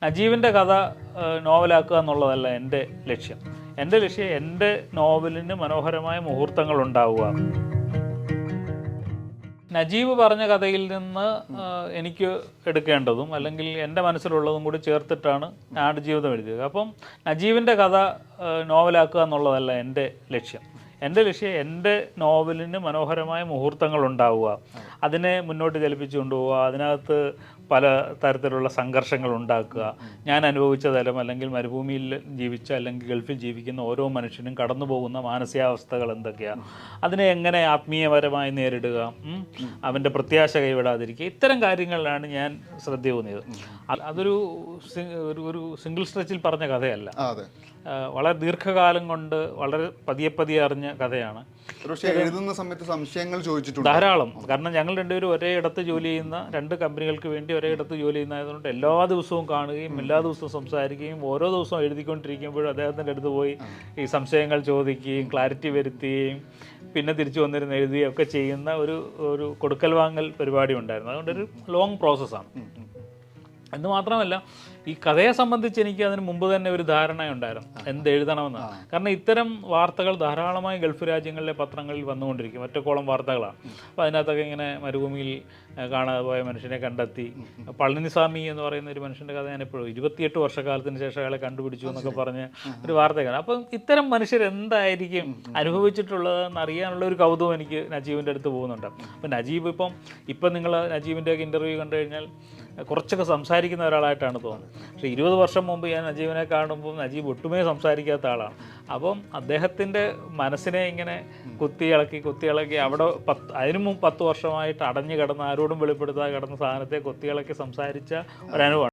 നജീബിൻ്റെ കഥ നോവലാക്കുക എന്നുള്ളതല്ല എൻ്റെ ലക്ഷ്യം. എൻ്റെ ലക്ഷ്യം എൻ്റെ നോവലിന് മനോഹരമായ മുഹൂർത്തങ്ങൾ ഉണ്ടാവുക. നജീബ് പറഞ്ഞ കഥയിൽ നിന്ന് എനിക്ക് എടുക്കേണ്ടതും അല്ലെങ്കിൽ എൻ്റെ മനസ്സിലുള്ളതും കൂടി ചേർത്തിട്ടാണ് ആടുജീവിതം എഴുതിയത്. അപ്പം നജീബിൻ്റെ കഥ നോവലാക്കുക എന്നുള്ളതല്ല എൻ്റെ ലക്ഷ്യം. എൻ്റെ ലക്ഷ്യം എൻ്റെ നോവലിന് മനോഹരമായ മുഹൂർത്തങ്ങൾ ഉണ്ടാവുക, അതിനെ മുന്നോട്ട് ചലിപ്പിച്ചു കൊണ്ടുപോവുക, അതിനകത്ത് പല തരത്തിലുള്ള സംഘർഷങ്ങൾ ഉണ്ടാക്കുക. ഞാൻ അനുഭവിച്ച തലം അല്ലെങ്കിൽ മരുഭൂമിയിൽ ജീവിച്ച അല്ലെങ്കിൽ ഗൾഫിൽ ജീവിക്കുന്ന ഓരോ മനുഷ്യനും കടന്നു പോകുന്ന മാനസികാവസ്ഥകൾ എന്തൊക്കെയാണ്, അതിനെ എങ്ങനെ ആത്മീയപരമായി നേരിടുക, അവൻ്റെ പ്രത്യാശ കൈവിടാതിരിക്കുക, ഇത്തരം കാര്യങ്ങളിലാണ് ഞാൻ ശ്രദ്ധ തോന്നിയത്. അതൊരു ഒരു സിംഗിൾ സ്ട്രെച്ചിൽ പറഞ്ഞ കഥയല്ല, വളരെ ദീർഘകാലം കൊണ്ട് വളരെ പതിയെ അറിഞ്ഞ കഥയാണ്. എഴുതുന്ന സമയത്ത് സംശയങ്ങൾ ചോദിച്ചിട്ടുണ്ട് ധാരാളം. കാരണം ഞങ്ങൾ രണ്ടുപേരും ഒരേ ഇടത്ത് ജോലി ചെയ്യുന്ന രണ്ട് കമ്പനികൾക്ക് വേണ്ടി ഒരേ ഇടത്ത് ജോലി ചെയ്യുന്നതുകൊണ്ട് എല്ലാ ദിവസവും കാണുകയും എല്ലാ ദിവസവും സംസാരിക്കുകയും ഓരോ ദിവസവും എഴുതിക്കൊണ്ടിരിക്കുമ്പോഴും അദ്ദേഹത്തിൻ്റെ അടുത്ത് പോയി ഈ സംശയങ്ങൾ ചോദിക്കുകയും ക്ലാരിറ്റി വരുത്തുകയും പിന്നെ തിരിച്ചു വന്നിരുന്ന് എഴുതുകയും ഒക്കെ ചെയ്യുന്ന ഒരു കൊടുക്കൽ വാങ്ങൽ പരിപാടി ഉണ്ടായിരുന്നു. അതുകൊണ്ടൊരു ലോങ് പ്രോസസ്സാണ്. എന്ന് മാത്രമല്ല, ഈ കഥയെ സംബന്ധിച്ച് എനിക്ക് അതിന് മുമ്പ് തന്നെ ഒരു ധാരണയുണ്ടായിരുന്നു എന്ത് എഴുതണമെന്ന്. കാരണം ഇത്തരം വാർത്തകൾ ധാരാളമായി ഗൾഫ് രാജ്യങ്ങളിലെ പത്രങ്ങളിൽ വന്നുകൊണ്ടിരിക്കും, ഒറ്റക്കോളം വാർത്തകളാണ്. അപ്പോൾ അതിനകത്തൊക്കെ ഇങ്ങനെ മരുഭൂമിയിൽ കാണാതെ പോയ മനുഷ്യനെ കണ്ടെത്തി, പളനിസ്വാമി എന്ന് പറയുന്ന ഒരു മനുഷ്യൻ്റെ കഥ ഞാൻ എപ്പോഴും 28 വർഷക്കാലത്തിന് ശേഷം അയാളെ കണ്ടുപിടിച്ചു എന്നൊക്കെ പറഞ്ഞ് ഒരു വാർത്തയാണ്. അപ്പം ഇത്തരം മനുഷ്യർ എന്തായിരിക്കും അനുഭവിച്ചിട്ടുള്ളതെന്ന് അറിയാനുള്ള ഒരു കൗതുകം എനിക്ക് നജീബിൻ്റെ അടുത്ത് പോകുന്നുണ്ട്. അപ്പം നജീബ് ഇപ്പം നിങ്ങൾ നജീബിൻ്റെയൊക്കെ ഇൻ്റർവ്യൂ കണ്ടു കഴിഞ്ഞാൽ കുറച്ചൊക്കെ സംസാരിക്കുന്ന ഒരാളായിട്ടാണ് തോന്നുന്നത്. പക്ഷേ 20 വർഷം മുമ്പ് ഞാൻ നജീബിനെ കാണുമ്പോൾ നജീബ് ഒട്ടുമേ സംസാരിക്കാത്ത ആളാണ്. അപ്പം അദ്ദേഹത്തിൻ്റെ മനസ്സിനെ ഇങ്ങനെ കുത്തിയിളക്കി അവിടെ അതിനു മുമ്പ് 10 വർഷമായിട്ട് അടഞ്ഞു കിടന്ന് ആരോടും വെളിപ്പെടുത്താതെ കിടന്ന സാധനത്തെ കുത്തിയിളക്കി സംസാരിച്ച ഒരനുഭവമാണ്.